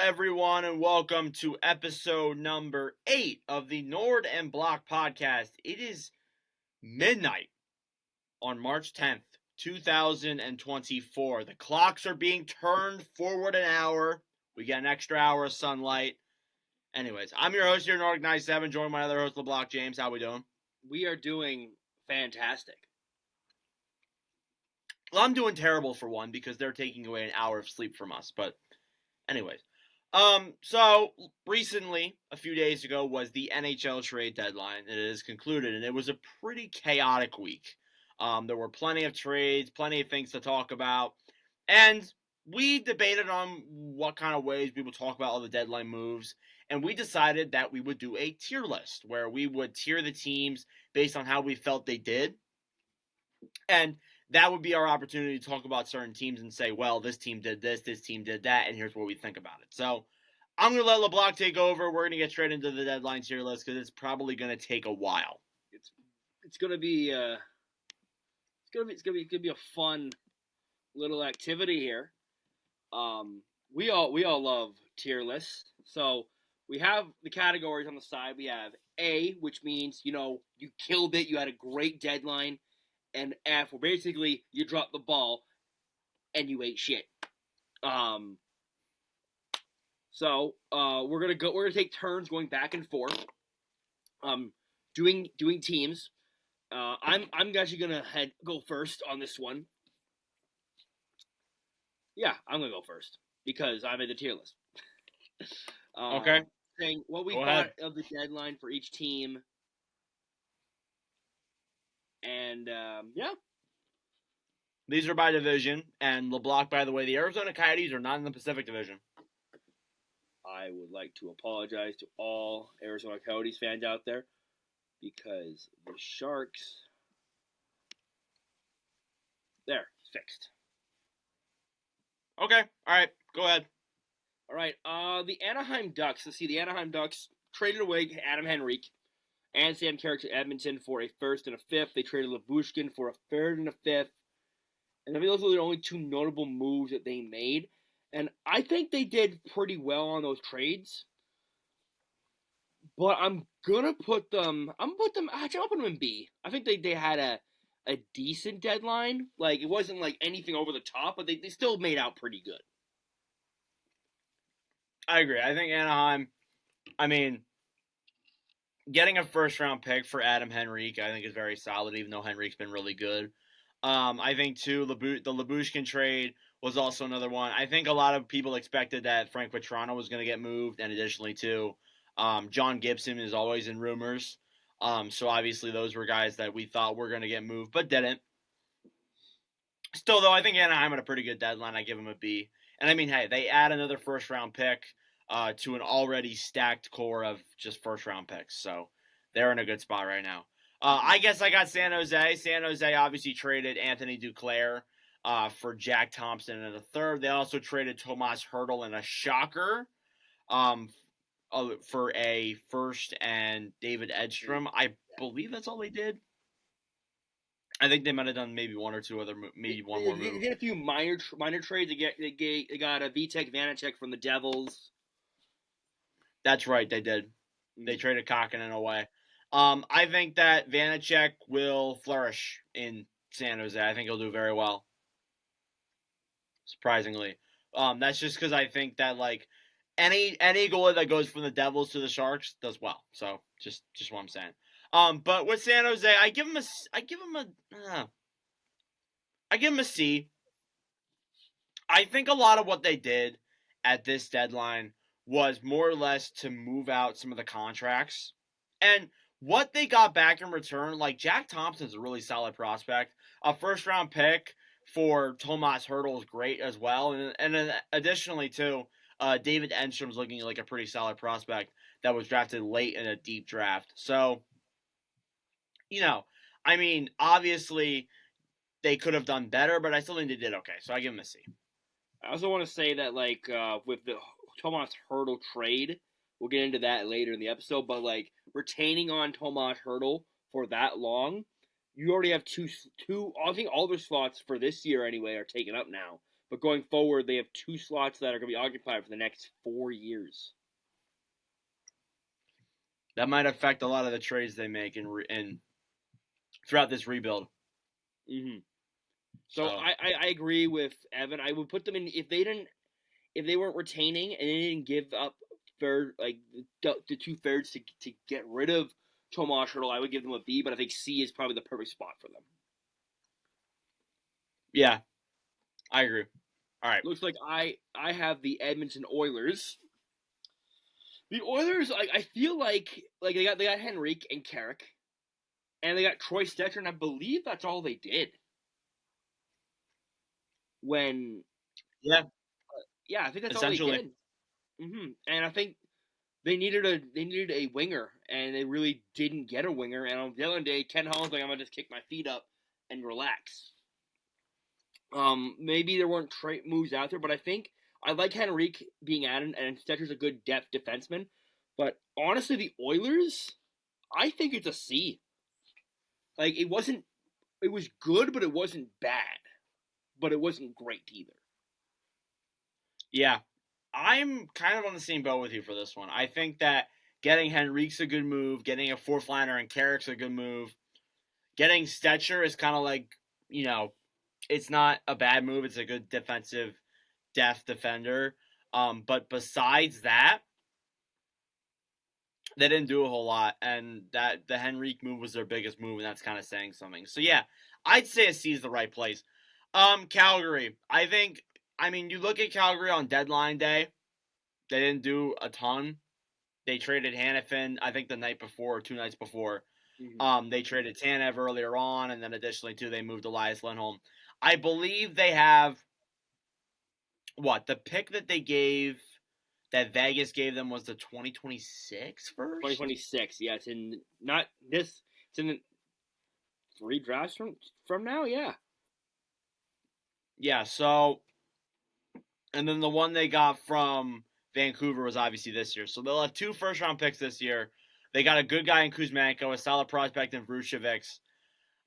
everyone, and welcome to episode number 8 of the Nord and Block podcast. It is midnight on March 10th, 2024. The clocks are being turned forward an hour. We get an extra hour of sunlight. Anyways, I'm your host here, Nordic97, joined by my other host, LeBlock James. How we doing? We are doing fantastic. Well, I'm doing terrible for one because they're taking away an hour of sleep from us, but anyways. So recently, a few days ago, was the NHL trade deadline. It is concluded, and it was a pretty chaotic week. There were plenty of trades, plenty of things to talk about, and we debated on what kind of ways we would talk about all the deadline moves, and we decided that we would do a tier list where we would tier the teams based on how we felt they did, and that would be our opportunity to talk about certain teams and say, well, this team did this team did that, and here's what we think about it. So I'm going to let LeBlanc take over. We're going to get straight into the deadline tier list because it's probably going to take a while. It's going to be it's going to be a fun little activity here. We all love tier lists. So we have the categories on the side. We have A, which means you killed it, you had a great deadline. And F, where basically you dropped the ball and you ate shit. So we're gonna take turns going back and forth. Doing teams. I'm actually gonna go first on this one. Yeah, I'm gonna go first because I made the tier list. Okay. Saying what we thought of the deadline for each team. And, yeah. These are by division. And LeBlanc, by the way, the Arizona Coyotes are not in the Pacific Division. I would like to apologize to all Arizona Coyotes fans out there because the Sharks... There, fixed. Okay, all right, go ahead. All right, the Anaheim Ducks. Let's see, the Anaheim Ducks traded away Adam Henrique and Sam Carrick to Edmonton for a first and a fifth. They traded Labushkin for a third and a fifth. And I mean, those were the only two notable moves that they made. And I think they did pretty well on those trades. But I'm gonna put them actually I'll put them in B. I think they had a decent deadline. Like, it wasn't like anything over the top, but they still made out pretty good. I agree. I think Anaheim, getting a first-round pick for Adam Henrique, I think, is very solid, even though Henrique's been really good. I think, too, the Labushkin trade was also another one. I think a lot of people expected that Frank Petrano was going to get moved, and additionally, too, John Gibson is always in rumors. So, obviously, those were guys that we thought were going to get moved, but didn't. Still, though, I think Anaheim had a pretty good deadline. I give them a B. And, I mean, hey, they add another first-round pick to an already stacked core of just first-round picks. So they're in a good spot right now. I guess I got San Jose. San Jose obviously traded Anthony Duclair for Jack Thompson and a third. They also traded Tomas Hertl and a shocker for a first and David Edstrom. I believe that's all they did. I think they might have done maybe one or two other, maybe one more move. They did a few minor trades. They got a Vitek Vanacek from the Devils. That's right, they did. They traded Kakkonen away. I think that Vanacek will flourish in San Jose. I think he'll do very well. Surprisingly. That's just because I think that, like, any goalie that goes from the Devils to the Sharks does well. So, just what I'm saying. But with San Jose, I give him a C. I think a lot of what they did at this deadline was more or less to move out some of the contracts. And what they got back in return, like, Jack Thompson's a really solid prospect. A first-round pick for Tomas Hertl is great as well. And then additionally, too, David Enstrom's looking like a pretty solid prospect that was drafted late in a deep draft. So, obviously they could have done better, but I still think they did okay. So I give them a C. I also want to say that, like, with the Tomas Hertl trade, we'll get into that later in the episode, but, like, retaining on Tomas Hertl for that long, you already have two. I think all their slots for this year anyway are taken up now. but going forward, they have 2 slots that are going to be occupied for the next 4 years. That might affect a lot of the trades they make in throughout this rebuild. Mm-hmm. So So I agree with Evan. I would put them in if they weren't retaining and they didn't give up the 2/3 to get rid of Tomas Hertl, I would give them a B. But I think C is probably the perfect spot for them. yeah, I agree. All right. Looks like I have the Edmonton Oilers. The Oilers, I feel like they got Henrique and Carrick, and they got Troy Stecher, and I believe that's all they did. When Yeah, yeah, I think that's all they essentially. did. And I think they needed a winger, and they really didn't get a winger. And on the other day, Ken Holland's like, I'm gonna just kick my feet up and relax. Maybe there weren't trade moves out there, but I think I like Henrique being added, and Stetcher's a good depth defenseman. But honestly, the Oilers, I think it's a C. Like it was good, but it wasn't bad, but it wasn't great either. Yeah, I'm kind of on the same boat with you for this one. I think that getting Henrique's a good move. Getting a fourth liner and Carrick's a good move. Getting Stetcher is kind of like, it's not a bad move. It's a good defensive depth defender. But besides that, they didn't do a whole lot, and that the Henrique move was their biggest move, and that's kind of saying something. So yeah, I'd say a C is the right place. Calgary. You look at Calgary on deadline day, they didn't do a ton. They traded Hannafin, I think the night before or 2 nights before. They traded Tanev earlier on, and then additionally too, they moved Elias Lindholm. I believe they have the pick that Vegas gave them was the 2026 first. 2026, yeah, it's in not this. It's in 3 drafts from now, yeah. Yeah. So, and then the one they got from Vancouver was obviously this year. So they'll have 2 first-round picks this year. They got a good guy in Kuzmenko, a solid prospect in Vucevic.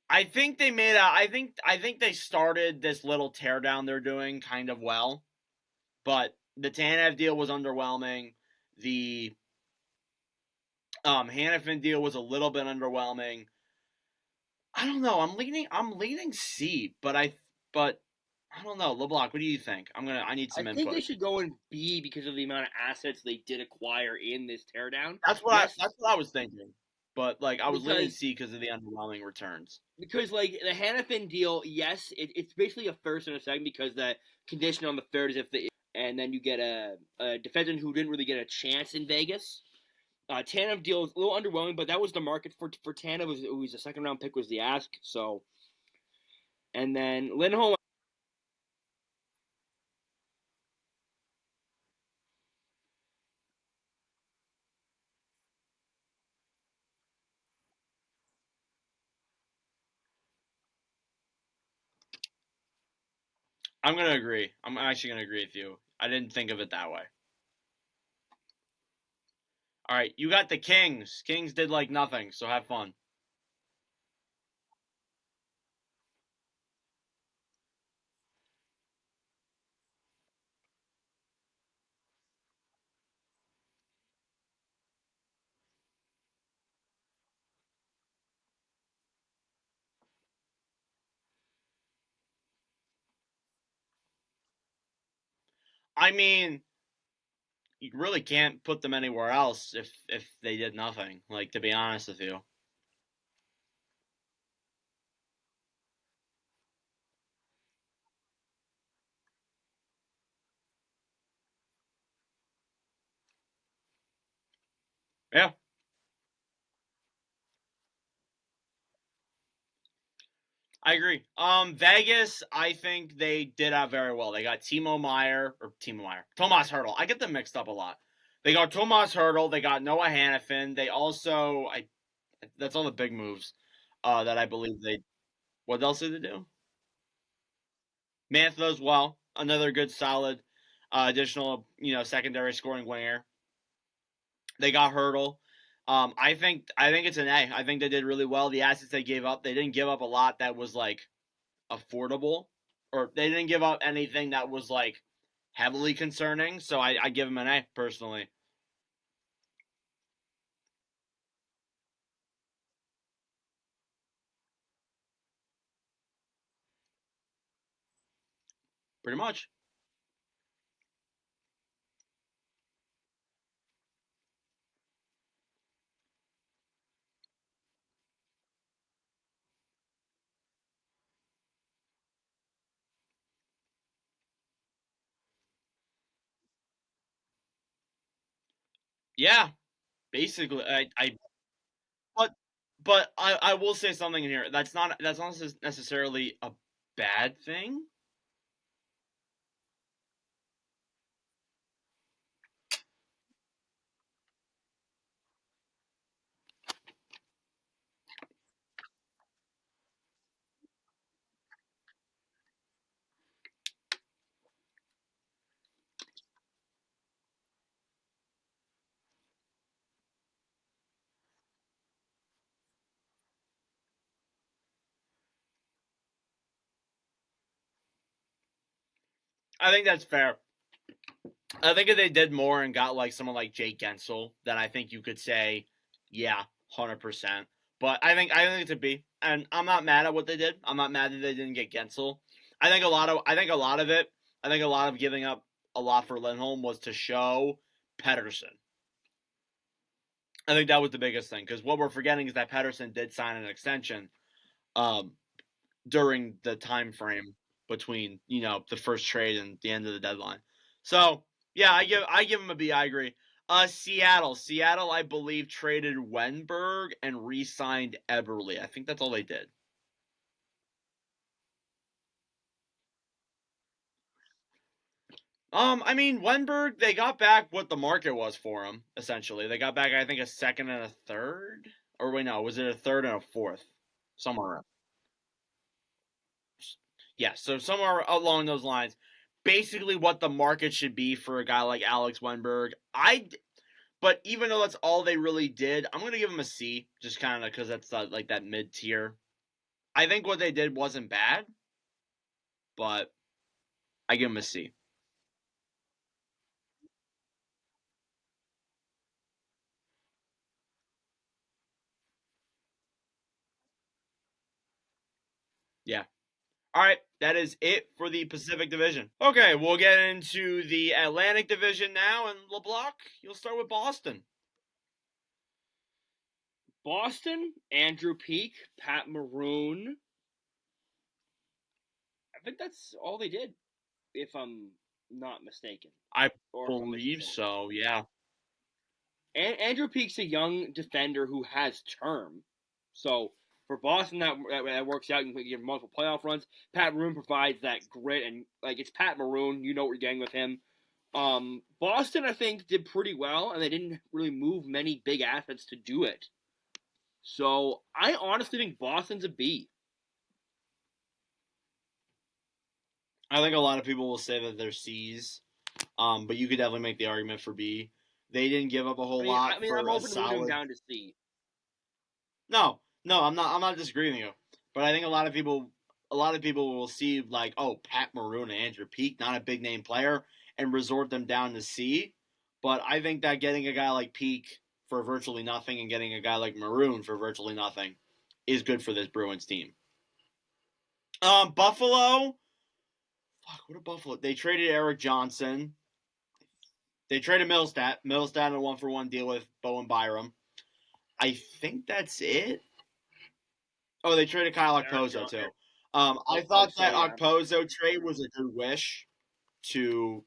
I think they made I think they started this little teardown they're doing kind of well, but the Tanev deal was underwhelming. The Hannafin deal was a little bit underwhelming. I don't know. I'm leaning C, but I don't know. LeBlanc, what do you think? I need I some think they input. should go in B because of the amount of assets they did acquire in this teardown. That's what I was thinking. But I was leaning because C because of the underwhelming returns. because like the Hannafin deal, yes, it's basically a first and a second because the condition on the third is and then you get a defendant who didn't really get a chance in Vegas. Tanev deal is a little underwhelming, but that was the market for Tanev. It was a second round pick was the ask. So, and then Lindholm. I'm gonna agree. I'm actually gonna agree with you. I didn't think of it that way. All right, you got the Kings. Kings did nothing, so have fun. I mean, you really can't put them anywhere else if they did nothing. To be honest with you. Yeah, I agree. Vegas, I think they did out very well. They got Tomas Hertl. I get them mixed up a lot. They got Tomas Hertl. They got Noah Hannafin. They also, that's all the big moves that I believe they. What else did they do? Mantha as well, another good solid additional secondary scoring winger. They got Hurdle. I think it's an A. I think they did really well. The assets they gave up, they didn't give up a lot that was affordable or they didn't give up anything that was like heavily concerning. So I give them an A personally. Pretty much. Yeah, basically. I but I will say something in here. That's not necessarily a bad thing. I think that's fair. I think if they did more and got like someone like Jake Gensel, then I think you could say, yeah, 100%. But I think it's a B, and I'm not mad at what they did. I'm not mad that they didn't get Gensel. I think a lot of giving up a lot for Lindholm was to show Pedersen. I think that was the biggest thing because what we're forgetting is that Pedersen did sign an extension um, during the time frame between the first trade and the end of the deadline. So yeah, I give him a B. I agree. Seattle, I believe traded Wenberg and re-signed Eberle. I think that's all they did. I mean Wenberg, they got back what the market was for him. Essentially, they got back I think a second and a third, or wait, no, was it a third and a fourth, somewhere around. Yeah, so somewhere along those lines, basically what the market should be for a guy like Alex Wenberg. But even though that's all they really did, I'm gonna give him a C, just kind of because that's like that mid tier. I think what they did wasn't bad, but I give him a C. Yeah. All right, that is it for the Pacific Division. Okay, we'll get into the Atlantic Division now, and LeBlanc, you'll start with Boston. Boston, Andrew Peak, Pat Maroon. I think that's all they did, if I'm not mistaken, I or if I'm missing believe something. so. Yeah. Andrew Peak's a young defender who has term, so for Boston that works out. You can give multiple playoff runs. Pat Maroon provides that grit, and like it's Pat Maroon, you know what you're getting with him. Boston, I think, did pretty well, and they didn't really move many big assets to do it. So I honestly think Boston's a B. I think a lot of people will say that they're C's, but you could definitely make the argument for B. They didn't give up a I whole mean, I lot mean, I'm for a open to moving them solid. down to C. No, no, I'm not. I'm not disagreeing with you, but I think a lot of people will see like, oh, Pat Maroon and Andrew Peak, not a big name player, and resort them down to C. But I think that getting a guy like Peak for virtually nothing and getting a guy like Maroon for virtually nothing is good for this Bruins team. Buffalo. Fuck, what a Buffalo. They traded Eric Johnson. They traded Millstat. Millstat in a 1-for-1 deal with Bowen Byram. I think that's it. Oh, they traded Kyle Eric Okposo John, too. I thought also, that yeah, Okposo trade was a good wish to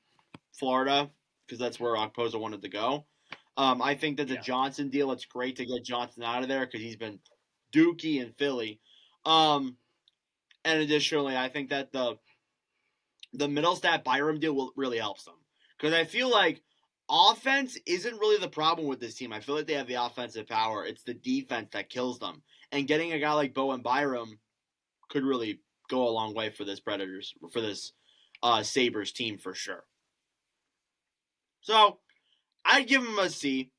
Florida because that's where Okposo wanted to go. I think that the yeah. Johnson deal, it's great to get Johnson out of there because he's been dookie in Philly. Um, and additionally, I think that the Middlestat Byram deal will really helps them because I feel like offense isn't really the problem with this team. I feel like they have the offensive power. It's the defense that kills them. And getting a guy like Bowen Byram could really go a long way for this Sabres team for sure. So I'd give them a C.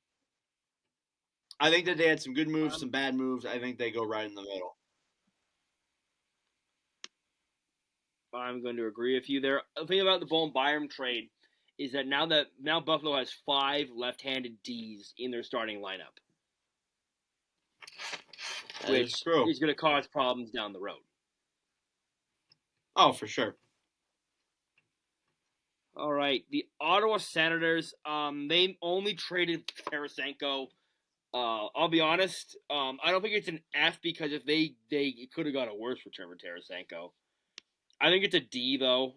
I think that they had some good moves, Um, some bad moves. I think they go right in the middle. I'm going to agree with you there. The thing about the Bowen Byram trade is that now Buffalo has 5 left-handed Ds in their starting lineup, That is which true. is going to cause problems down the road. Oh, for sure. All right, the Ottawa Senators. They only traded Tarasenko. I'll be honest. I don't think it's an F because if they could have got a worse return for Tarasenko. I think it's a D though.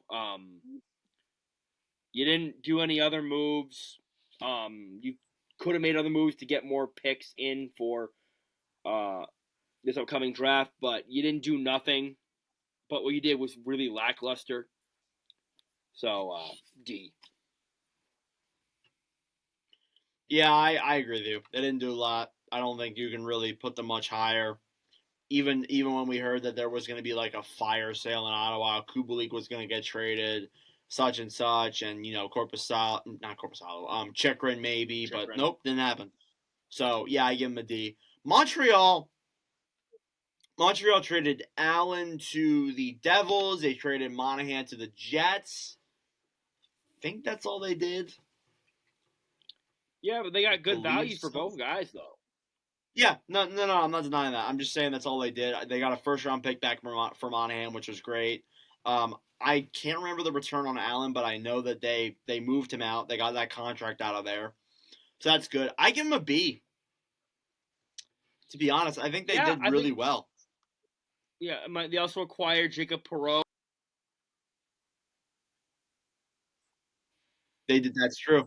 You didn't do any other moves. You could have made other moves to get more picks in for uh this upcoming draft, but you didn't do nothing. But what you did was really lackluster. So D. Yeah, I agree with you. They didn't do a lot. I don't think you can really put them much higher. Even when we heard that there was going to be like a fire sale in Ottawa, Kubalik was going to get traded, such and such, and Corpusalo, not Corpusalo, Chikrin maybe, but Chikrin. nope, didn't happen. So yeah, I give him a D. Montreal traded Allen to the Devils. They traded Monahan to the Jets. I think that's all they did. Yeah, but they I got good believe value for so. both guys though. Yeah, no, I'm not denying that. I'm just saying that's all they did. They got a first round pick back for Monahan, which was great. I can't remember the return on Allen, but I know that they moved him out. They got that contract out of there, so that's good. I give him a B. To be honest, I think they Yeah, did I really think. well. Yeah, they also acquired Jacob Perreault. They did. That's true.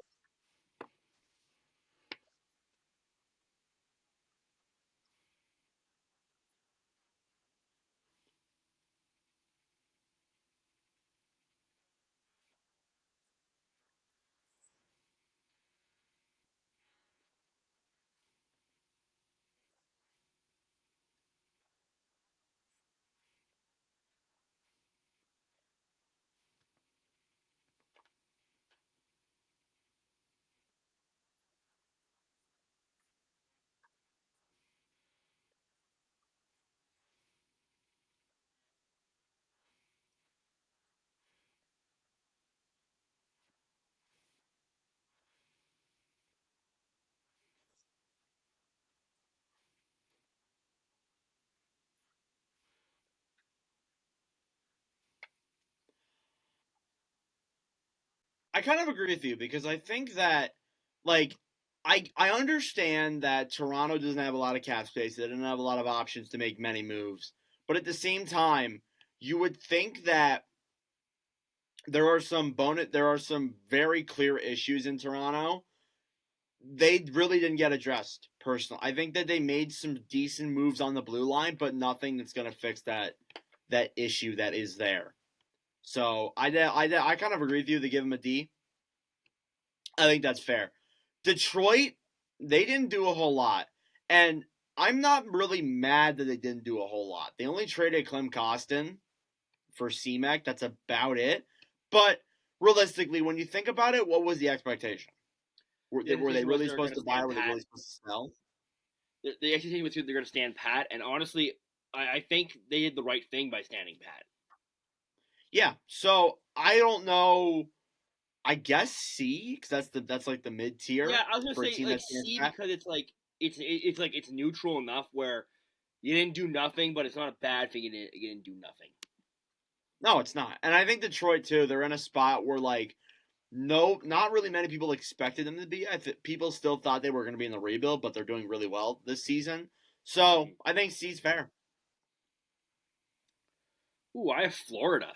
I kind of agree with you because I think that like I understand that Toronto doesn't have a lot of cap space. They didn't have a lot of options to make many moves. But at the same time, you would think that there are some very clear issues in Toronto. They really didn't get addressed personally. I think that they made some decent moves on the blue line, but nothing that's going to fix that issue that is there. So I kind of agree with you to give them a D. I think that's fair. Detroit, they didn't do a whole lot. And I'm not really mad that they didn't do a whole lot. They only traded Clem Costin for CMAC. That's about it. But realistically, when you think about it, what was the expectation? The Were they expectation was really they were going supposed to to buy? stand Were they pat. really supposed to sell? The expectation was they're going to stand pat, and honestly, I think they did the right thing by standing pat. Yeah. So I don't know. I guess C because that's like the mid tier Yeah, I was going to for a say team like that stands C pat. because it's like it's neutral enough where you didn't do nothing, but it's not a bad thing you didn't do nothing. No, it's not. And I think Detroit too. They're in a spot where like no, not really many people expected them to be. People still thought they were going to be in the rebuild, but they're doing really well this season. So Mm-hmm. I think C's fair. Ooh, I have Florida.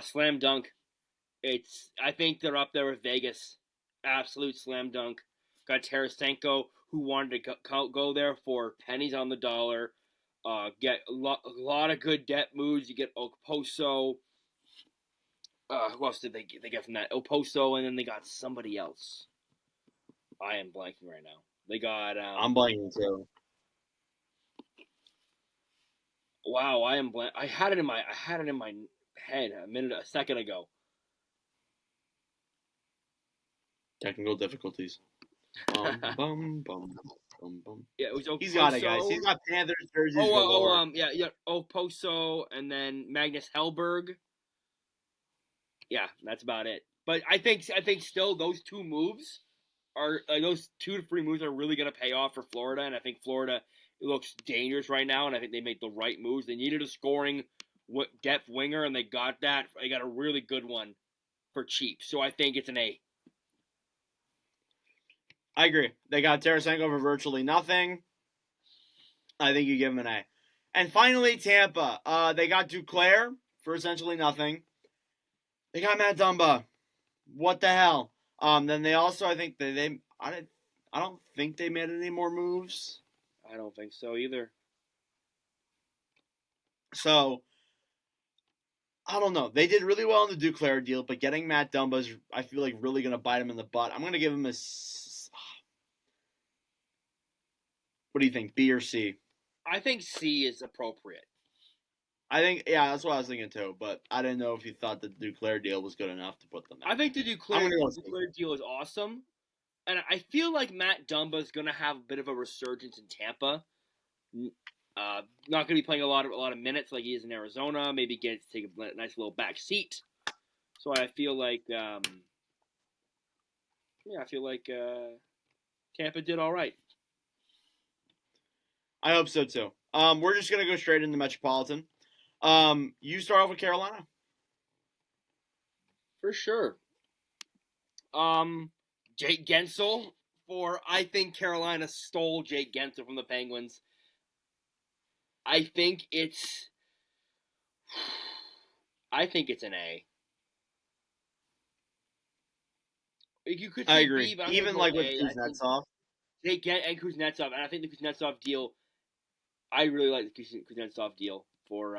Slam dunk. I think they're up there with Vegas. Absolute slam dunk. Got Tarasenko, who wanted to go there for pennies on the dollar. Get a lot of good debt moves. You get Okposo. Who else did they get from that? Oposo, and then they got somebody else. I am blanking right now. They got I'm blanking too. wow. I am blank. I had it in my head a second ago. Technical difficulties. Bum. Boom, boom. Yeah, it was He's got it, guys. Oposo. He's got Panthers jerseys galore. Yeah. Oposo and then Magnus Hellberg. Yeah, that's about it. But I think still those two moves are those 2 to 3 moves are really going to pay off for Florida, and I think Florida looks dangerous right now, and I think they made the right moves. They needed a scoring depth winger, and they got that. They got a really good one for cheap, so I think it's an A. I agree. They got Tarasenko for virtually nothing. I think you give them an A. And finally, Tampa. They got Duclair for essentially nothing. They got Matt Dumba. What the hell? Then they also, I think I don't think they made any more moves. I don't think so either. So I don't know. They did really well in the Duclair deal, but getting Matt Dumba is, I feel like, really going to bite him in the butt. I'm going to give him a. What do you think, B or C? I think C is appropriate. I think, yeah, that's what I was thinking too. But I didn't know if you thought the Duclair deal was good enough to put them there. I think the Duclair deal is awesome, and I feel like Matt Dumba is going to have a bit of a resurgence in Tampa. Not going to be playing a lot of minutes like he is in Arizona. Maybe get to take a nice little back seat. So I feel like, Tampa did all right. I hope so too. We're just gonna go straight into Metropolitan. You start off with Carolina. For sure. Jake Gensel I think Carolina stole Jake Gensel from the Penguins. I think it's an A. You could say I agree. B, but Even like with Kuznetsov. And Kuznetsov, and I think the Kuznetsov deal. I really like the Kuznetsov deal for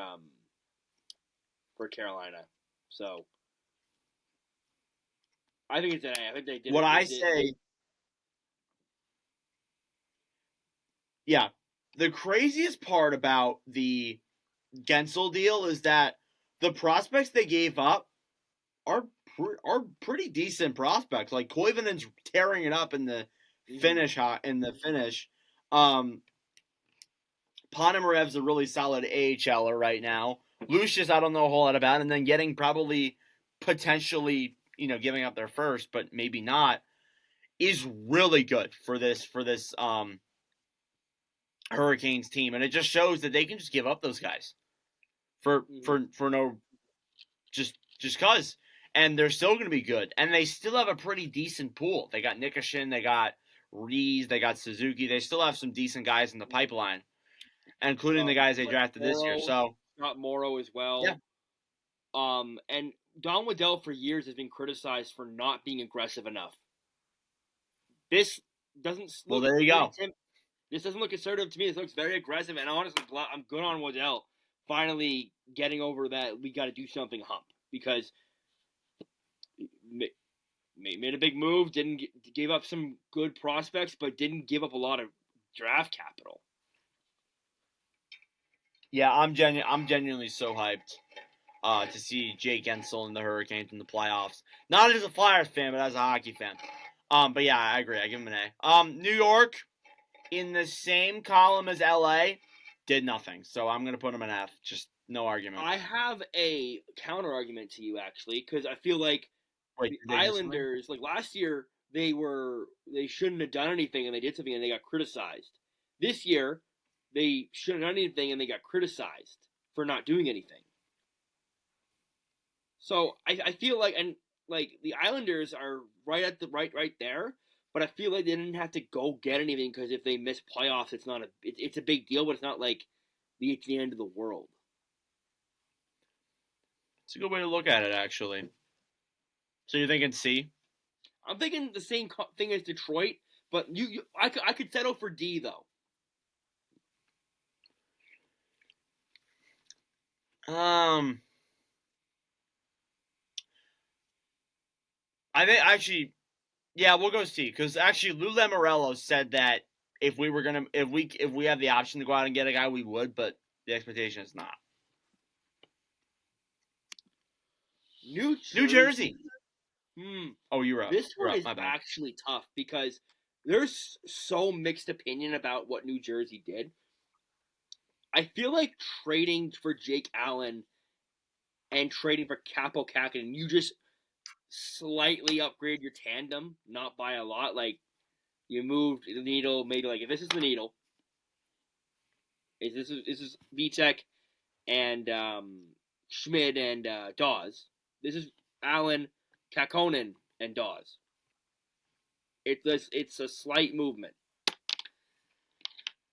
Carolina. So I think it's an A. I think they did. What I say. Yeah. The craziest part about the Gensel deal is that the prospects they gave up are pretty decent prospects. Like Koivinen's tearing it up in the finish. Ponomarev's a really solid AHLer right now. Lucius, I don't know a whole lot about, and then getting probably potentially, giving up their first, but maybe not, is really good for this Hurricanes team, and it just shows that they can just give up those guys for no just cause, and they're still going to be good, and they still have a pretty decent pool. They got Nikoshin, they got Rees, they got Suzuki. They still have some decent guys in the pipeline, including the guys they drafted this year. So Scott Morrow as well. Yeah. And Don Waddell for years has been criticized for not being aggressive enough. This doesn't look. Well, there you go. This doesn't look assertive to me. This looks very aggressive, and honestly, I'm good on Waddell finally getting over that we got to do something hump, because made a big move, gave up some good prospects, but didn't give up a lot of draft capital. Yeah, I'm genuinely so hyped to see Jake Gensel and the Hurricanes in the playoffs. Not as a Flyers fan, but as a hockey fan. But yeah, I agree. I give him an A. New York, in the same column as LA, did nothing. So I'm going to put him an F. Just no argument. I have a counter argument to you, actually, because I feel like the Islanders, like last year, they shouldn't have done anything, and they did something, and they got criticized. This year, they shouldn't have done anything, and they got criticized for not doing anything. So I feel like, and like the Islanders are right there, but I feel like they didn't have to go get anything, because if they miss playoffs, it's a big deal, but it's not like it's the end of the world. It's a good way to look at it, actually. So you're thinking C? I'm thinking the same thing as Detroit, but I could settle for D though. I think actually, yeah, we'll go C, because actually Lou Lamoriello said that if we have the option to go out and get a guy, we would, but the expectation is not. New Jersey. Hmm. Oh, you're up. This one up. is actually tough, because there's so mixed opinion about what New Jersey did. I feel like trading for Jake Allen and trading for Capo Kakinen, you just slightly upgrade your tandem, not by a lot. Like you moved the needle, maybe like if this is the needle, is this Vitek and Schmid and Dawes. This is Allen, Kakkonen, and Dawes. It's a slight movement.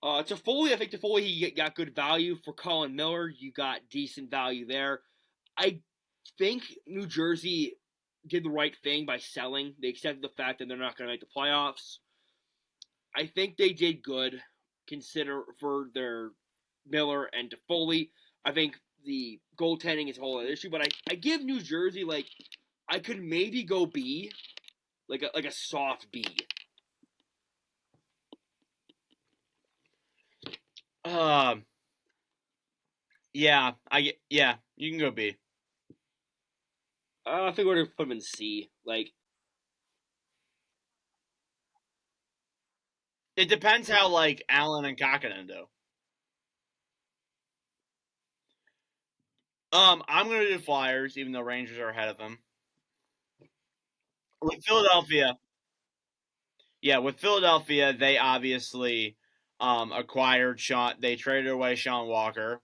Toffoli, I think Toffoli he got good value for Colin Miller. You got decent value there. I think New Jersey did the right thing by selling. They accepted the fact that they're not going to make the playoffs. I think they did good, consider for their Miller and Toffoli. I think the goaltending is a whole other issue, but I give New Jersey like I could maybe go B, like a soft B. Um, yeah, you can go B. I think we're gonna put them in C. Like It depends how like Allen and Kakinen do. I'm gonna do Flyers, even though Rangers are ahead of them. With Philadelphia, yeah, with Philadelphia, they obviously acquired Sean. They traded away Sean Walker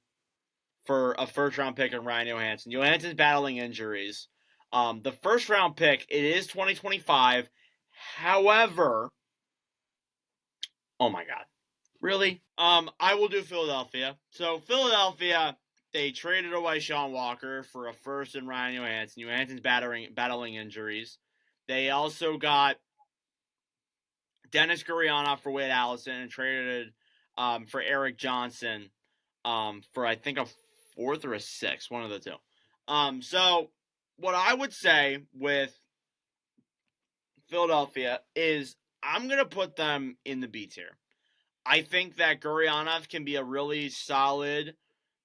for a first round pick and Ryan Johansson. Johansson's battling injuries. The first round pick, it is 2025. However, oh my god, really? I will do Philadelphia. So Philadelphia, they traded away Sean Walker for a first and Ryan Johansson. Johansson's battling injuries. They also got Dennis Gurianov for Wade Allison and traded for Eric Johnson for I think a fourth or a sixth, one of the two. So what I would say with Philadelphia is I'm gonna put them in the B tier. I think that Gurianov can be a really solid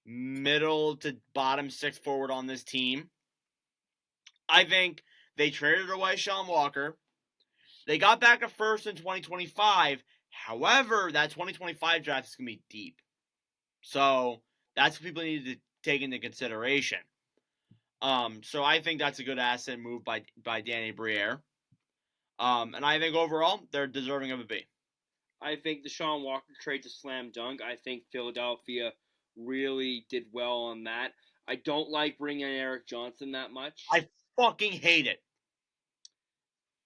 middle to bottom six forward on this team. I think they traded away Sean Walker. They got back a first in 2025. However, that 2025 draft is going to be deep. So that's what people need to take into consideration. So I think that's a good asset move by Danny Briere. And I think overall, they're deserving of a B. I think the Sean Walker trade's a slam dunk. I think Philadelphia really did well on that. I don't like bringing in Eric Johnson that much. I fucking hate it.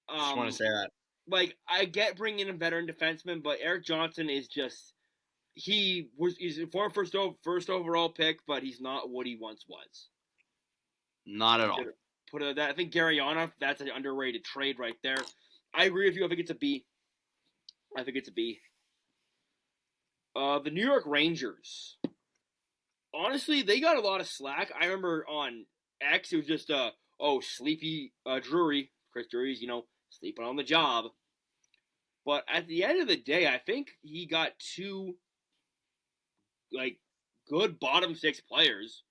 Just want to Um, say that. like I get bringing in a veteran defenseman, but Eric Johnson is just he's a former first overall pick, but he's not what he once was. Not at all. I think Gurianov, that's an underrated trade right there. I agree with you. I think it's a B. I think it's a B. The New York Rangers. Honestly, they got a lot of slack. I remember on X, it was just sleepy Drury. Chris Drury's sleeping on the job. But at the end of the day, I think he got two like good bottom six players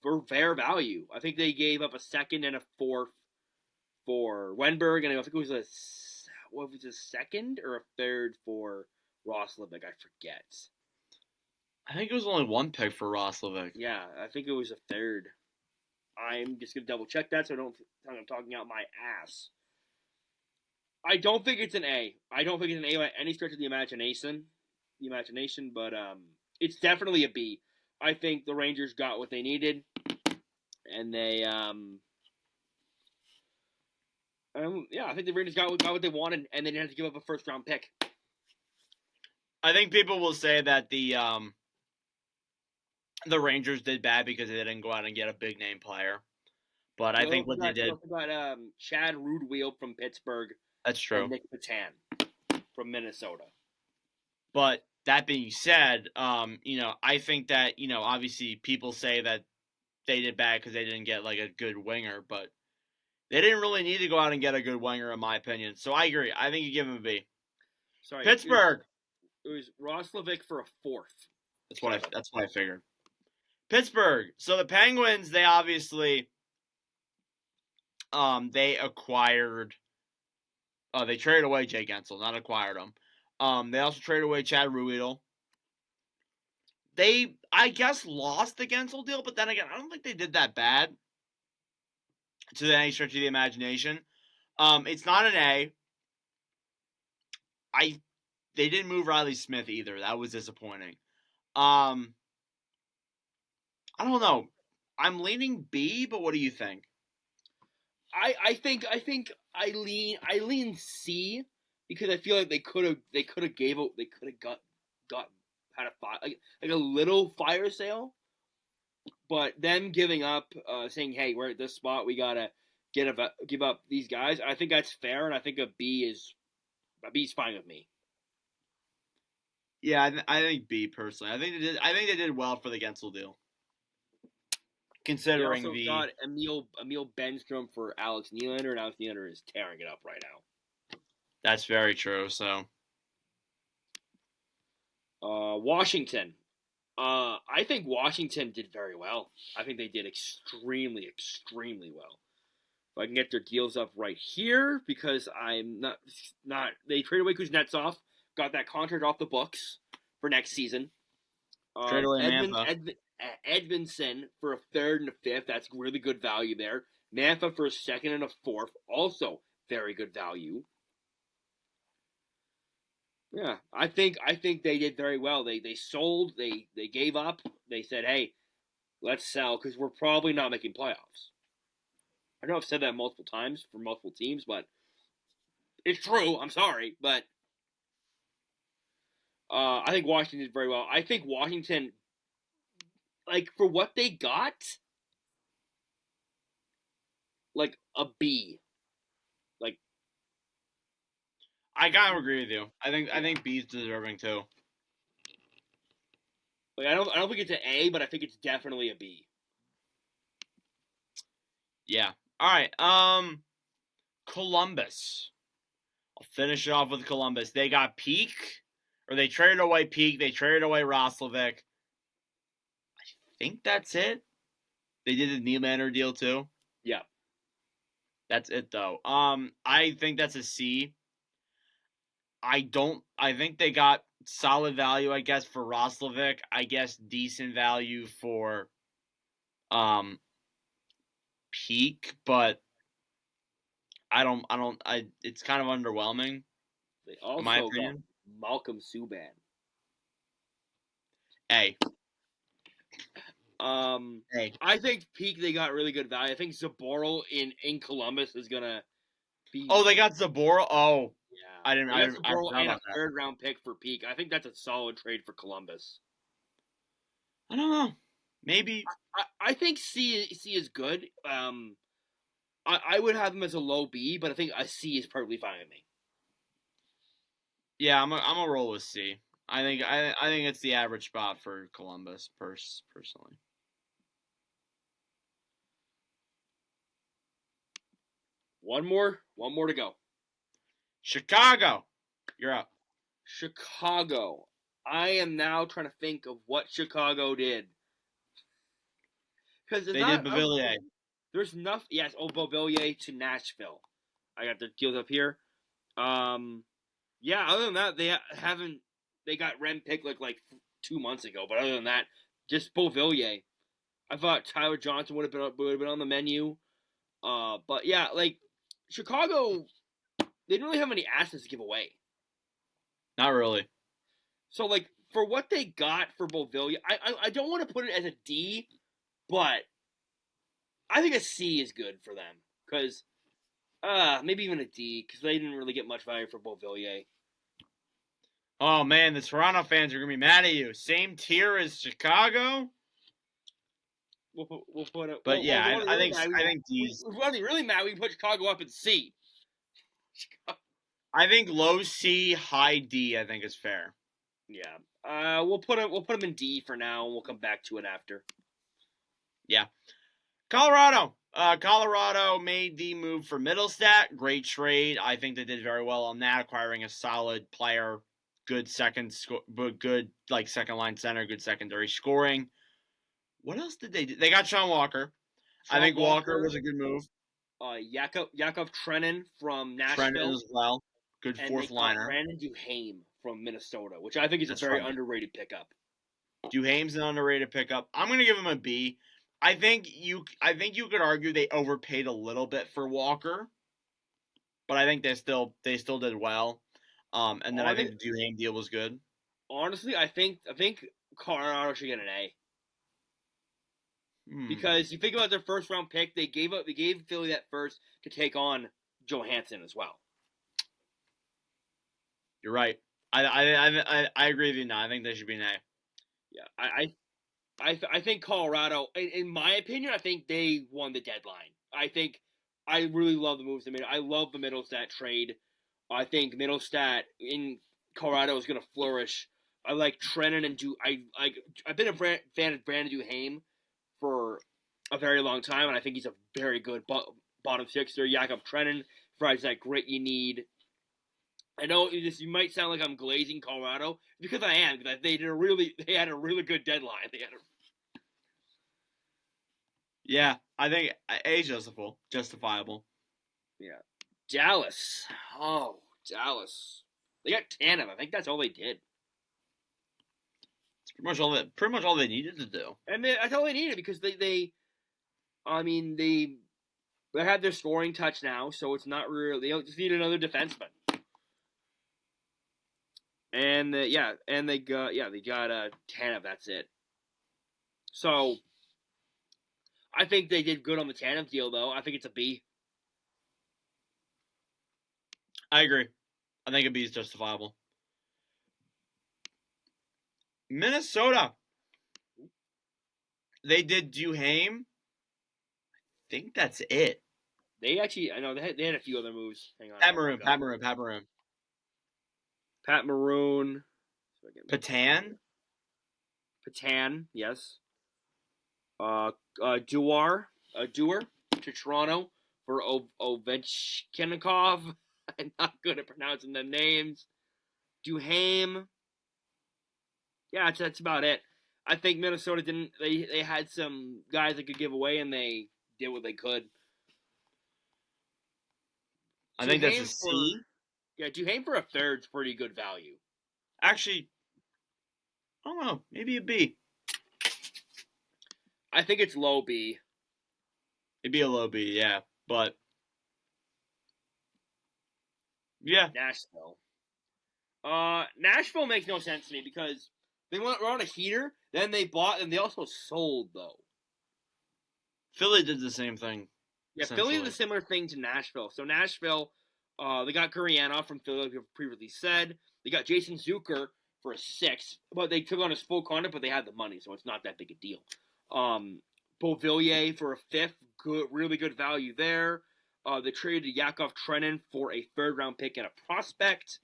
for fair value. I think they gave up a second and a fourth for Wenberg, and I think it was a second or a third for Roslovic. I forget. I think it was only one pick for Roslovic. Yeah, I think it was a third. I'm just gonna double check that so I don't think I'm talking out my ass. I don't think it's an A. I don't think it's an A by any stretch of the imagination. But it's definitely a B. I think the Rangers got what they needed, and they I think the Rangers got what they wanted, and they didn't have to give up a first round pick. I think people will say that the Rangers did bad because they didn't go out and get a big name player. But I think what they did. We got Chad Rudwheel from Pittsburgh. That's true. And Nick Patan from Minnesota. But that being said, I think that obviously people say that they did bad because they didn't get like a good winger, but they didn't really need to go out and get a good winger, in my opinion. So I agree. I think you give him a B. Sorry, Pittsburgh. It was Roslovic for a fourth. That's what I figured. Pittsburgh. So the Penguins, they obviously they acquired They traded away Jay Gensel, not acquired him. They also traded away Chad Ruedel. They, I guess, lost the Gensel deal, but then again, I don't think they did that bad to any stretch of the imagination. It's not an A. They didn't move Riley Smith either. That was disappointing. I don't know. I'm leaning B, but what do you think? I think I lean C because I feel like they could have got had a like a little fire sale, but them giving up, saying, "Hey, we're at this spot, we gotta give up these guys." I think that's fair, and I think a B's fine with me. Yeah, I think B personally. I think they did well for the Gensel deal, They considering also the. got Emil Benstrom for Alex Nylander, and Alex Nylander is tearing it up right now. That's very true. So Washington. I think Washington did very well. I think they did extremely, extremely well. If I can get their deals up right here, because I'm not. They traded away Kuznetsov, got that contract off the books for next season. trade away Mantha. Edmondson for a third and a fifth. That's really good value there. Mantha for a second and a fourth. Also very good value. Yeah, I think they did very well. They sold. They gave up. They said, "Hey, let's sell because we're probably not making playoffs." I know I've said that multiple times for multiple teams, but it's true. I'm sorry, but I think Washington did very well. I think Washington, like for what they got, like a B. Like I kind of agree with you. I think B's deserving too. I don't think it's an A, but I think it's definitely a B. Yeah. All right. Columbus. I'll finish it off with Columbus. They got Peak, or they traded away Peak. They traded away Roslovic. I think that's it. They did the Nylander deal too. Yeah. That's it though. I think that's a C. I think they got solid value, I guess, for Roslovic. I guess decent value for Peak, but it's kind of underwhelming, They in my also got opinion. Malcolm Subban. A. A. I think Peak they got really good value. I think Zaboral in Columbus is gonna be. Oh, they got Zabora. Oh, Yeah, they got I Zaboral forgot and a about that. third round pick for Peak. I think that's a solid trade for Columbus. I don't know. Maybe. I think C is good. I would have them as a low B, but I think a C is perfectly fine with me. Yeah, I'm a roll with C. I think it's the average spot for Columbus, personally. One more to go. Chicago, you're up. Chicago. I am now trying to think of what Chicago did. Because They did Bavillier. There's enough. Yes, Beauvillier to Nashville. I got the deals up here. Yeah. Other than that, they haven't. They got Rem picked like 2 months ago. But other than that, just Beauvillier. I thought Tyler Johnson would have been on the menu. But yeah, like Chicago, they didn't really have any assets to give away. Not really. So like for what they got for Beauvillier, I don't want to put it as a D, but I think a C is good for them because maybe even a D because they didn't really get much value for Beauvillier. Oh man, the Toronto fans are gonna be mad at you. Same tier as Chicago. We'll put it. But yeah, I think D's. We're really mad. We put Chicago up in C. I think low C, high D. I think is fair. Yeah. We'll put them in D for now, and we'll come back to it after. Yeah. Colorado. Colorado made the move for Middlestat. Great trade. I think they did very well on that, acquiring a solid player, good second like second line center, good secondary scoring. What else did they do? They got Sean Walker. I think Walker was a good move. Yakov Trenin from Nashville. Trenin as well. Good and they fourth got liner. Brandon Duhaime from Minnesota, which I think is a That's very right. underrated pickup. Duhaime's an underrated pickup. I'm gonna give him a B. I think you could argue they overpaid a little bit for Walker, but I think they still did well. And then I think the Duhaime deal was good. Honestly, I think Colorado should get an A. Hmm. Because you think about their first round pick, they gave Philly that first to take on Johansson as well. You're right. I agree with you now. I think they should be an A. Yeah, I think Colorado, in my opinion, I think they won the deadline. I really love the moves they made. I love the Middlestat trade. I think Middlestat in Colorado is going to flourish. I like Trennan and I've been a fan of Brandon Duhaime for a very long time, and I think he's a very good bottom sixer. Jakob Trennan provides that grit you need. I know you might sound like I'm glazing Colorado because I am, because they had a really good deadline. Yeah, I think A justifiable. Yeah. Dallas. Oh, Dallas. They got Tanev. I think that's all they did. It's pretty much all they needed to do. And that's all they needed because they have their scoring touch now, so it's not really, they just need another defenseman. And they got Tanev. That's it. So I think they did good on the Tanev deal, though. I think it's a B. I agree. I think a B is justifiable. Minnesota. They did Duhaime. I think that's it. They actually, I know they had a few other moves. Hang on. Pat Maroon. Pat Maroon. Patan, yes. Dewar to Toronto for Ovechkinikov. I'm not good at pronouncing the names. Duhaime. Yeah, that's about it. I think Minnesota didn't. They had some guys that could give away, and they did what they could. I think that's a C. Duhaime for a third's pretty good value. Actually, I don't know. Maybe a B. I think it's low B. It'd be a low B, yeah. But yeah. Nashville makes no sense to me because they were on a heater, then they bought, and they also sold, though. Philly did the same thing. Yeah, Philly did a similar thing to Nashville. So Nashville, they got Gurianov from Philly, like we previously said. They got Jason Zucker for a 6, but they took on his full contract, but they had the money, so it's not that big a deal. Beauvillier for a 5th, really good value there. They traded Yakov Trenin for a 3rd-round pick and a prospect.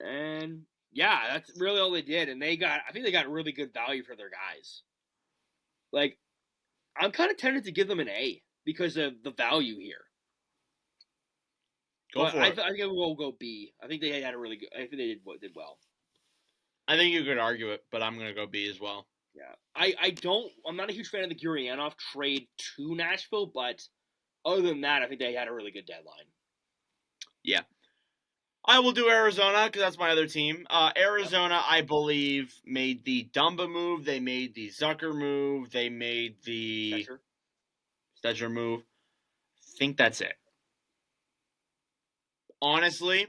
And yeah, that's really all they did. And I think they got really good value for their guys. Like, I'm kind of tempted to give them an A because of the value here. I think we'll go B. I think they had a really good. I think they did well. I think you could argue it, but I'm gonna go B as well. Yeah, I'm not a huge fan of the Gurianov trade to Nashville, but other than that, I think they had a really good deadline. Yeah. I will do Arizona because that's my other team. Arizona, yep. I believe, made the Dumba move. They made the Zucker move. They made the Stetcher move. I think that's it. Honestly,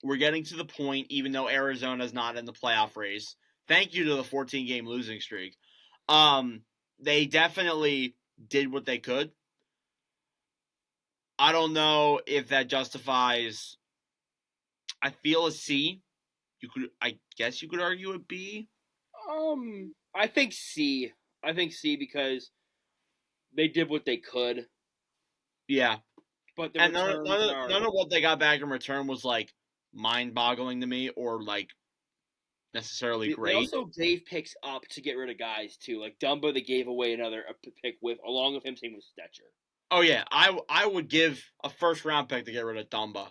we're getting to the point, even though Arizona's not in the playoff race. Thank you to the 14-game losing streak. They definitely did what they could. I don't know if that justifies. I feel a C. I guess you could argue a B. I think C. Because they did what they could. Yeah, but none of what they got back in return was like mind-boggling to me or like necessarily great. They also gave picks up to get rid of guys too. Like Dumba, they gave away another pick along with him. Same with Stetcher. Oh yeah, I would give a 1st-round pick to get rid of Dumba.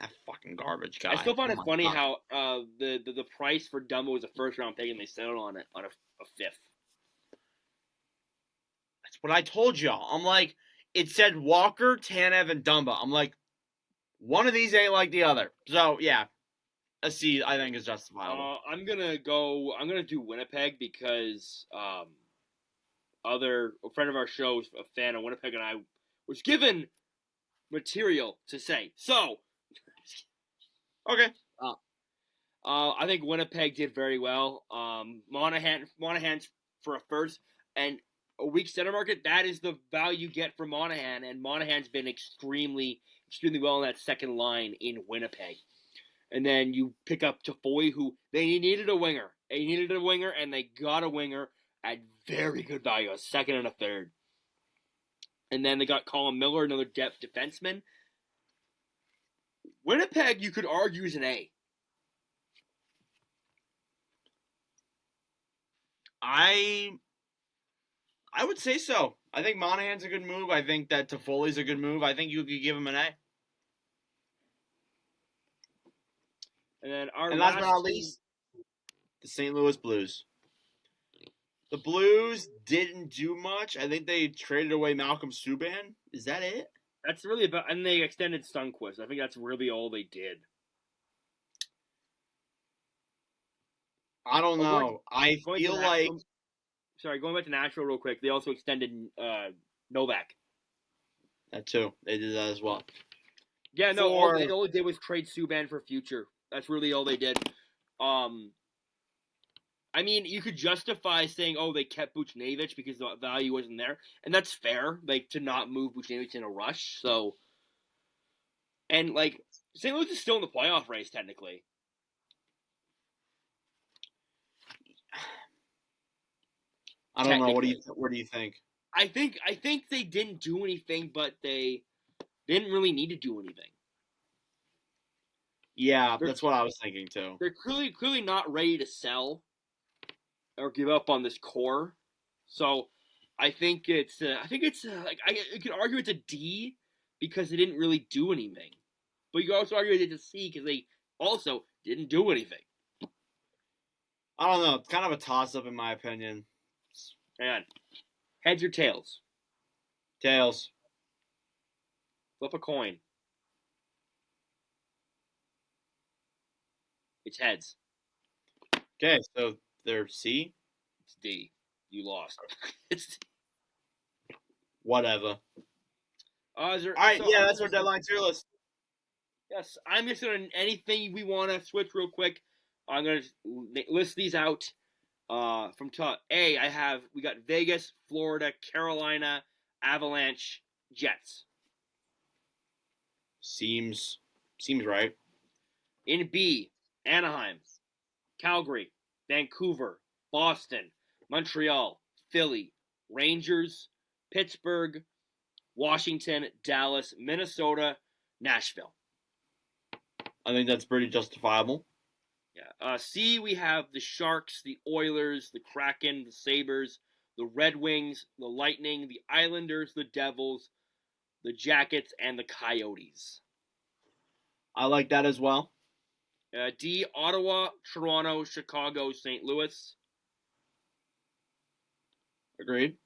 That fucking garbage guy. I still find it funny how the price for Dumba was a 1st-round pick and they settled on a 5th. That's what I told y'all. I'm like, it said Walker, Tanev, and Dumba. I'm like, one of these ain't like the other. So yeah, a C I think is justifiable. I'm gonna go. I'm gonna do Winnipeg because a friend of our show, a fan of Winnipeg, and I was given material to say. So, Okay. uh, I think Winnipeg did very well. Monahan's for a first, and a weak center market. That is the value you get for Monahan, and Monahan's been extremely well in that second line in Winnipeg. And then you pick up Toffoli, who they needed a winger. They needed a winger, and they got a winger at very good value, a second and a third. And then they got Colin Miller, another depth defenseman. Winnipeg, you could argue, is an A. I would say so. I think Monahan's a good move. I think that Toffoli's a good move. I think you could give him an A. And then and last but not least, the St. Louis Blues. The Blues didn't do much. I think they traded away Malcolm Subban. Is that it? That's really about, and they extended Sundqvist. I think that's really all they did. I don't know. I feel like. Sorry, going back to Nashville real quick. They also extended Novak. That too. They did that as well. Yeah, no. All they did was trade Subban for future. That's really all they did. I mean, you could justify saying, "Oh, they kept Buchnevich because the value wasn't there," and that's fair. Like to not move Buchnevich in a rush. So, and like St. Louis is still in the playoff race technically. I don't know. What do you think? I think they didn't do anything, but they didn't really need to do anything. Yeah, that's what I was thinking too. They're clearly not ready to sell or give up on this core. So I think it's like you could argue it's a D because they didn't really do anything, but you could also argue it's a C because they also didn't do anything. I don't know. It's kind of a toss up in my opinion. Hang on. Heads or tails? Tails. Flip a coin. It's heads. Okay, so they're C? It's D. You lost. It's whatever. Alright, that's our deadline tier list. Yes, I'm just going to, anything we want to switch real quick, I'm going to list these out. From top A, we got Vegas, Florida, Carolina, Avalanche, Jets. Seems right. In B, Anaheim, Calgary, Vancouver, Boston, Montreal, Philly, Rangers, Pittsburgh, Washington, Dallas, Minnesota, Nashville. I think that's pretty justifiable. Yeah. C, we have the Sharks, the Oilers, the Kraken, the Sabres, the Red Wings, the Lightning, the Islanders, the Devils, the Jackets, and the Coyotes. I like that as well. D, Ottawa, Toronto, Chicago, St. Louis. Agreed.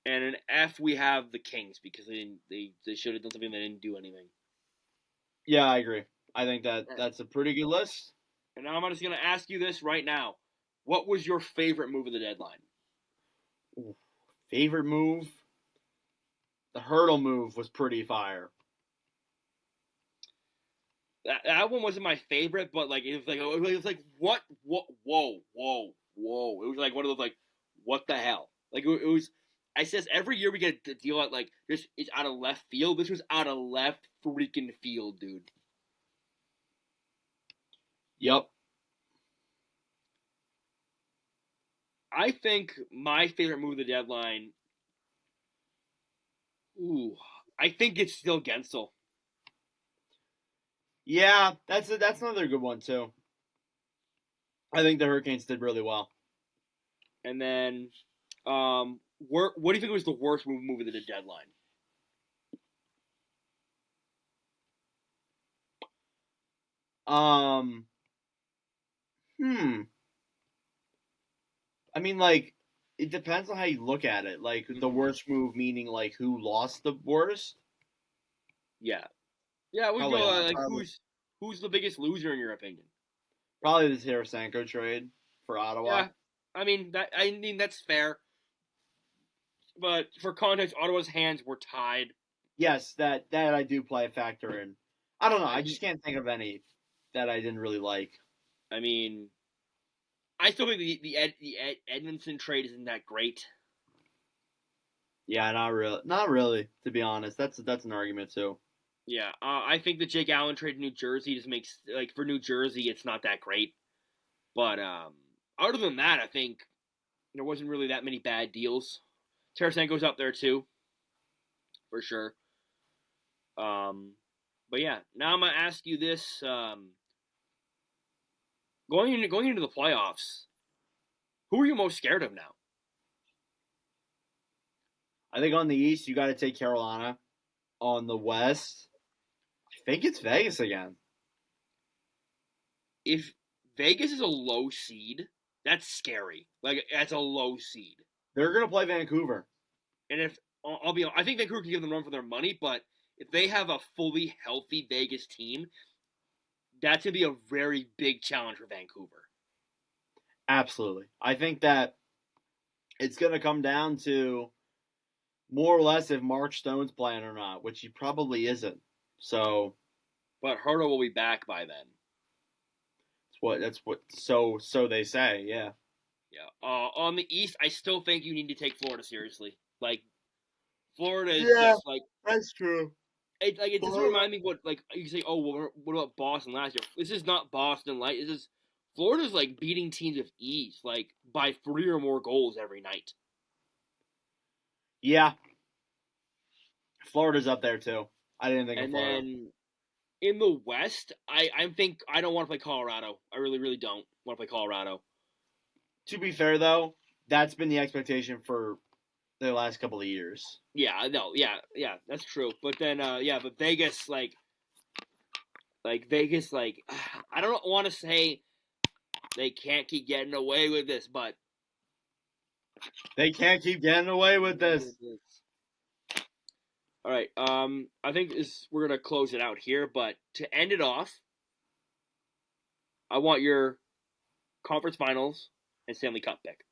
And in F, we have the Kings because they should have done something. They didn't do anything. Yeah, I agree. I think that's a pretty good list. And now I'm just going to ask you this right now. What was your favorite move of the deadline? Ooh, favorite move? The hurdle move was pretty fire. That one wasn't my favorite, but like it was like what whoa. It was like one of those like what the hell? Like it was. I says every year we get a deal at like this is out of left field. This was out of left freaking field, dude. Yep. I think my favorite move of the deadline. Ooh, I think it's still Gensel. Yeah, that's another good one too. I think the Hurricanes did really well. And then, what do you think was the worst move of the deadline? I mean, like, it depends on how you look at it. Like the Mhm. worst move, meaning like who lost the worst. Yeah, yeah. We Probably go not. like who's the biggest loser in your opinion? Probably the Tarasenko trade for Ottawa. Yeah, I mean that's fair. But for context, Ottawa's hands were tied. Yes, that I do play a factor in. I don't know. I I mean, just can't think of any that I didn't really like. I mean, I still think the Edmondson trade isn't that great. Yeah, not really. Not really, to be honest. That's an argument too. Yeah, I think the Jake Allen trade to New Jersey just makes like for New Jersey, it's not that great. But other than that, I think there wasn't really that many bad deals. Tarasenko's up there too, for sure. Um, but yeah, now I'm gonna ask you this: going into the playoffs, who are you most scared of now? I think on the East you got to take Carolina. On the West, I think it's Vegas again. If Vegas is a low seed, that's scary. Like that's a low seed. They're gonna play Vancouver. And if I'll be, I think Vancouver can give them a run for their money, but if they have a fully healthy Vegas team, that's gonna be a very big challenge for Vancouver. Absolutely. I think that it's gonna come down to more or less if Mark Stone's playing or not, which he probably isn't. So But Hurdo will be back by then. that's what so they say, yeah. Yeah. On the East, I still think you need to take Florida seriously. Like Florida is Yeah, just like that's true. it doesn't remind me what like you say. Oh, well, what about Boston last year? This is not Boston like this is Florida's like beating teams with ease, like by 3 or more goals every night. Yeah, Florida's up there too. I didn't think of And Florida. then in the West, I think I don't want to play Colorado. I really don't want to play Colorado. To be fair though, that's been the expectation for the last couple of years. Yeah, no, yeah, that's true. But then, yeah, but Vegas, like Vegas, like I don't want to say they can't keep getting away with this, but They can't keep getting away with this. all right, I think we're gonna close it out here. But to end it off, I want your conference finals and Stanley Cup pick.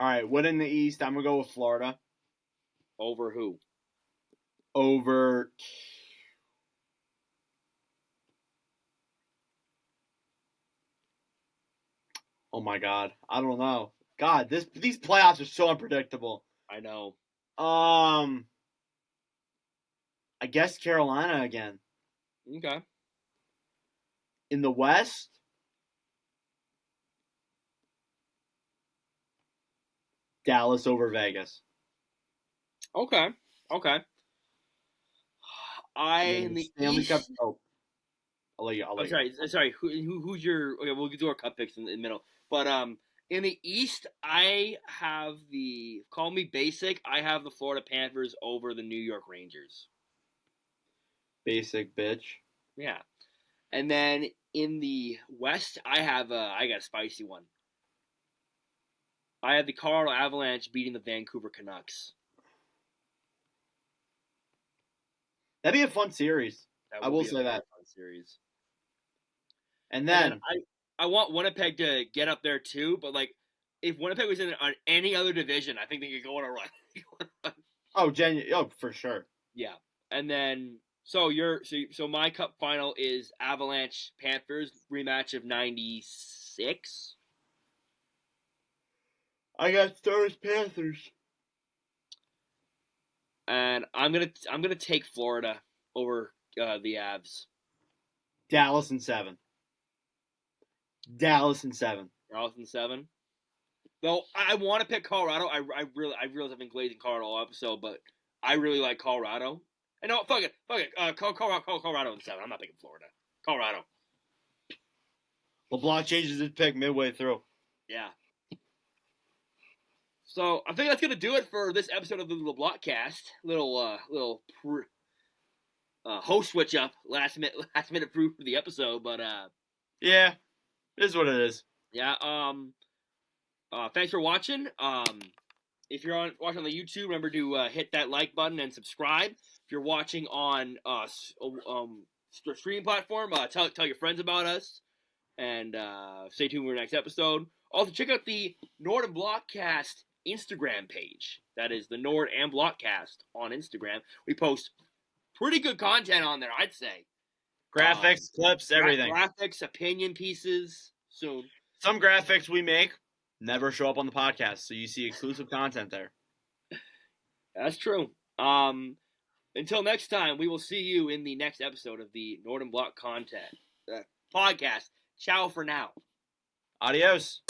All right, what in the East? I'm gonna go with Florida Over who? over. Oh my God, I don't know. God, these playoffs are so unpredictable. I know. Um, I guess Carolina again. Okay. In the West, Dallas over Vegas. Okay. Okay. I And then in the the Stanley Cup. East. Oh, I'll let you. I'll Oh, let you go. sorry. Who's your? Okay, we'll do our cup picks in the middle. But in the East, I have the call me basic. I have the Florida Panthers over the New York Rangers. Basic bitch. Yeah, and then in the West, I got a spicy one. I have the Colorado Avalanche beating the Vancouver Canucks. That'd be a fun series. That I will will be a say very that. fun series. And And then then, I want Winnipeg to get up there too, but like if Winnipeg was in on any other division, I think they could go on a run. oh, for sure. Yeah, and then so my cup final is Avalanche Panthers rematch of '96, I got Stars Panthers. and I'm gonna take Florida over the Avs. Dallas in 7. Dallas in 7. Charleston 7. Though I want to pick Colorado. I realize I've been glazing Colorado all episode, but I really like Colorado. And no, fuck it. Colorado in 7. I'm not picking Florida. Colorado. LeBlanc changes his pick midway through. Yeah. So I think that's gonna do it for this episode of the LeBlanc Cast. Little host switch up last minute proof for the episode, but Yeah, it is what it is. yeah. Thanks for watching. If you're watching on the YouTube, remember to hit that like button and subscribe. If you're watching on streaming platform, tell your friends about us, and stay tuned for the next episode. Also, check out the Nord and Blockcast Instagram page. That is the Nord and Blockcast on Instagram. We post pretty good content on there, I'd say. Graphics, clips, everything. Graphics, opinion pieces. Soon. Some graphics we make never show up on the podcast, so you see exclusive content there. That's true. Until next time, we will see you in the next episode of the Nord and Block content podcast. Ciao for now. Adios.